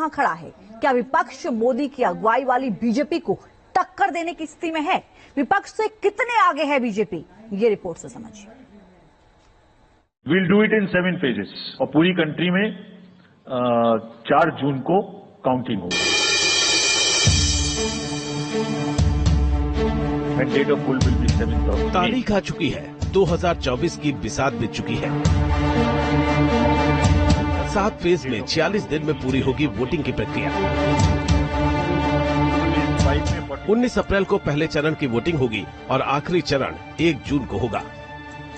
कहां खड़ा है? क्या विपक्ष मोदी की अगुवाई वाली बीजेपी को टक्कर देने की स्थिति में है? विपक्ष से कितने आगे है बीजेपी? ये रिपोर्ट से समझिए। We'll do it in 7 phases और पूरी कंट्री में 4 जून को काउंटिंग होगी। Mandate of poll will be 7th of May। तारीख आ चुकी है, 2024 की बिसात बीत चुकी है। 7 फेज में 46 दिन में पूरी होगी वोटिंग की प्रक्रिया। 19 अप्रैल को पहले चरण की वोटिंग होगी और आखिरी चरण 1 जून को होगा।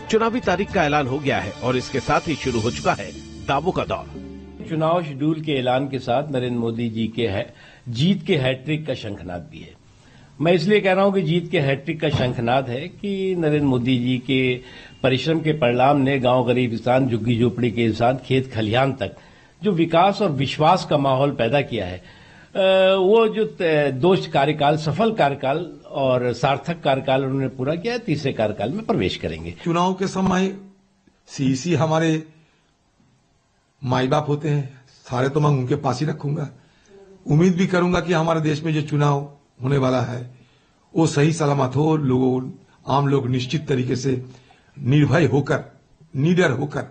चुनावी तारीख का ऐलान हो गया है और इसके साथ ही शुरू हो चुका है दावों का दौर। चुनाव शेड्यूल के ऐलान के साथ नरेंद्र मोदी जी के जीत के हैट्रिक का शंखनाद भी है। मैं इसलिए कह रहा हूं कि जीत के हैट्रिक का शंखनाद है कि नरेंद्र मोदी जी के परिश्रम के परिणाम ने गांव गरीब इंसान, झुग्गी झोपड़ी के इंसान, खेत खलिहान तक जो विकास और विश्वास का माहौल पैदा किया है, वो जो 2 कार्यकाल, सफल कार्यकाल और सार्थक कार्यकाल उन्होंने पूरा किया है, तीसरे कार्यकाल में प्रवेश करेंगे। चुनाव के समय सीईसी हमारे माई बाप होते हैं, सारे तो मैं उनके पास ही रखूंगा। उम्मीद भी करूंगा कि हमारे देश में जो चुनाव होने वाला है वो सही सलामत हो, आम लोग निश्चित तरीके से निर्भय होकर, निडर होकर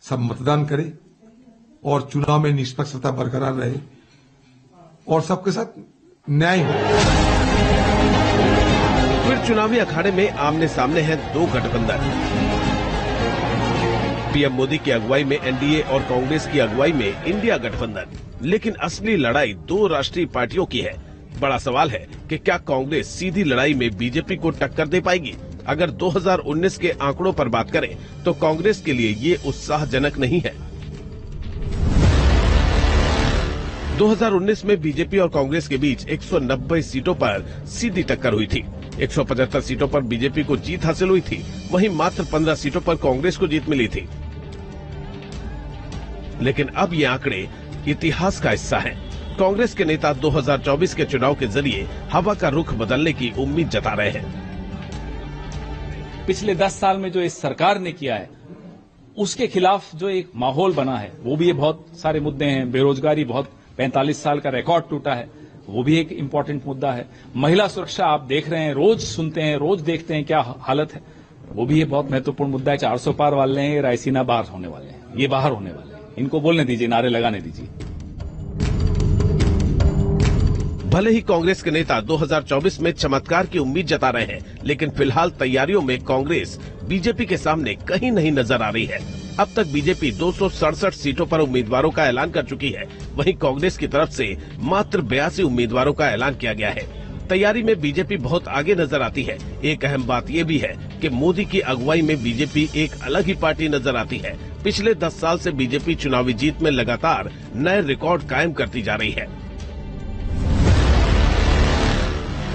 सब मतदान करें और चुनाव में निष्पक्षता बरकरार रहे और सबके साथ न्याय हो। फिर चुनावी अखाड़े में आमने सामने हैं 2 गठबंधन। पीएम मोदी की अगुवाई में एनडीए और कांग्रेस की अगुवाई में इंडिया गठबंधन। लेकिन असली लड़ाई 2 राष्ट्रीय पार्टियों की है। बड़ा सवाल है कि क्या कांग्रेस सीधी लड़ाई में बीजेपी को टक्कर दे पाएगी? अगर 2019 के आंकड़ों पर बात करें तो कांग्रेस के लिए ये उत्साहजनक नहीं है। 2019 में बीजेपी और कांग्रेस के बीच 190 सीटों पर सीधी टक्कर हुई थी। 175 सीटों पर बीजेपी को जीत हासिल हुई थी, वहीं मात्र 15 सीटों पर कांग्रेस को जीत मिली थी। लेकिन अब ये आंकड़े इतिहास का हिस्सा हैं। कांग्रेस के नेता 2024 के चुनाव के जरिए हवा का रुख बदलने की उम्मीद जता रहे हैं। पिछले 10 साल में जो इस सरकार ने किया है उसके खिलाफ जो एक माहौल बना है, वो भी ये बहुत सारे मुद्दे हैं। बेरोजगारी बहुत 45 साल का रिकॉर्ड टूटा है, वो भी एक इम्पोर्टेंट मुद्दा है। महिला सुरक्षा आप देख रहे हैं, रोज सुनते हैं, रोज देखते हैं क्या हालत है, वो भी ये बहुत महत्वपूर्ण मुद्दा है। 400 पार वाले हैं, रायसीना बाहर होने वाले हैं, ये बाहर होने वाले हैं, इनको बोलने दीजिए, नारे लगाने दीजिए। भले ही कांग्रेस के नेता 2024 में चमत्कार की उम्मीद जता रहे हैं, लेकिन फिलहाल तैयारियों में कांग्रेस बीजेपी के सामने कहीं नहीं नजर आ रही है। अब तक बीजेपी 267 सीटों पर उम्मीदवारों का ऐलान कर चुकी है, वहीं कांग्रेस की तरफ से मात्र 82 उम्मीदवारों का ऐलान किया गया है। तैयारी में बीजेपी बहुत आगे नजर आती है। एक अहम बात ये भी है कि मोदी की अगुवाई में बीजेपी एक अलग ही पार्टी नजर आती है। पिछले 10 साल से बीजेपी चुनावी जीत में लगातार नए रिकॉर्ड कायम करती जा रही है।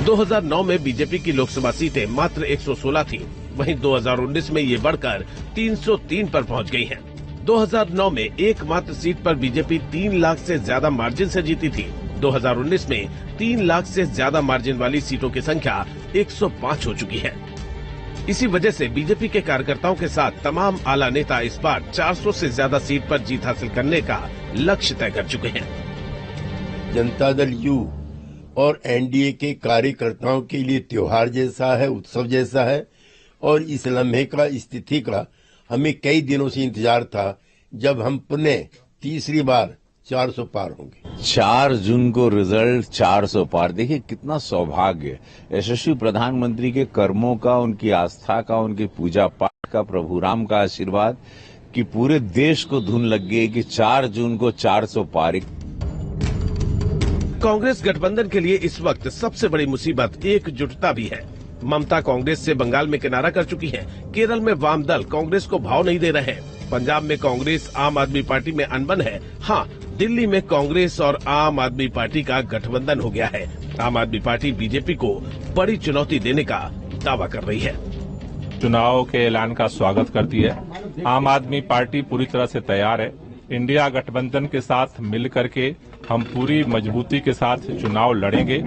2009 में बीजेपी की लोकसभा सीटें मात्र 116 थी, वहीं 2019 में ये बढ़कर 303 पर पहुंच गई हैं। 2009 में एकमात्र सीट पर बीजेपी 3 लाख से ज्यादा मार्जिन से जीती थी। 2019 में 3 लाख से ज्यादा मार्जिन वाली सीटों की संख्या 105 हो चुकी है। इसी वजह से बीजेपी के कार्यकर्ताओं के साथ तमाम आला नेता इस बार 400 से ज्यादा सीट पर जीत हासिल करने का लक्ष्य तय कर चुके हैं। जनता दल यू और एनडीए के कार्यकर्ताओं के लिए त्योहार जैसा है, उत्सव जैसा है और इस लम्हे का, स्थिति का हमें कई दिनों से इंतजार था जब हम पुनः तीसरी बार 400 पार होंगे। 4 जून को रिजल्ट 400 पार। देखिए कितना सौभाग्य, यशस्वी प्रधानमंत्री के कर्मों का, उनकी आस्था का, उनकी पूजा पाठ का, प्रभु राम का आशीर्वाद कि पूरे देश को धुन लग गई कि 4 जून को 400 पार। कांग्रेस गठबंधन के लिए इस वक्त सबसे बड़ी मुसीबत एकजुटता भी है। ममता कांग्रेस से बंगाल में किनारा कर चुकी है। केरल में वाम दल कांग्रेस को भाव नहीं दे रहे हैं। पंजाब में कांग्रेस आम आदमी पार्टी में अनबन है। हाँ, दिल्ली में कांग्रेस और आम आदमी पार्टी का गठबंधन हो गया है। आम आदमी पार्टी बीजेपी को बड़ी चुनौती देने का दावा कर रही है। चुनाव के ऐलान का स्वागत करती है। आम आदमी पार्टी पूरी तरह से तैयार है। इंडिया गठबंधन के साथ मिल करके हम पूरी मजबूती के साथ चुनाव लड़ेंगे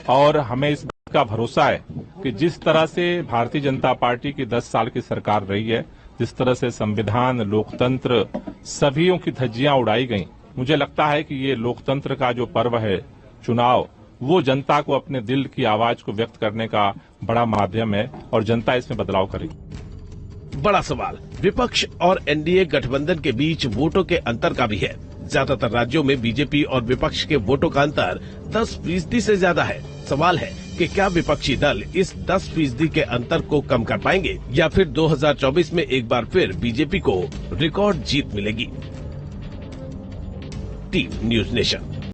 और हमें इस बात का भरोसा है कि जिस तरह से भारतीय जनता पार्टी की 10 साल की सरकार रही है, जिस तरह से संविधान, लोकतंत्र, सभीयों की धज्जियां उड़ाई गईं, मुझे लगता है कि ये लोकतंत्र का जो पर्व है चुनाव, वो जनता को अपने दिल की आवाज को व्यक्त करने का बड़ा माध्यम है और जनता इसमें बदलाव करेगी। बड़ा सवाल विपक्ष और एनडीए गठबंधन के बीच वोटों के अंतर का भी है। ज्यादातर राज्यों में बीजेपी और विपक्ष के वोटों का अंतर 10% से ज्यादा है। सवाल है कि क्या विपक्षी दल इस 10% के अंतर को कम कर पाएंगे या फिर 2024 में एक बार फिर बीजेपी को रिकॉर्ड जीत मिलेगी। Team news nation.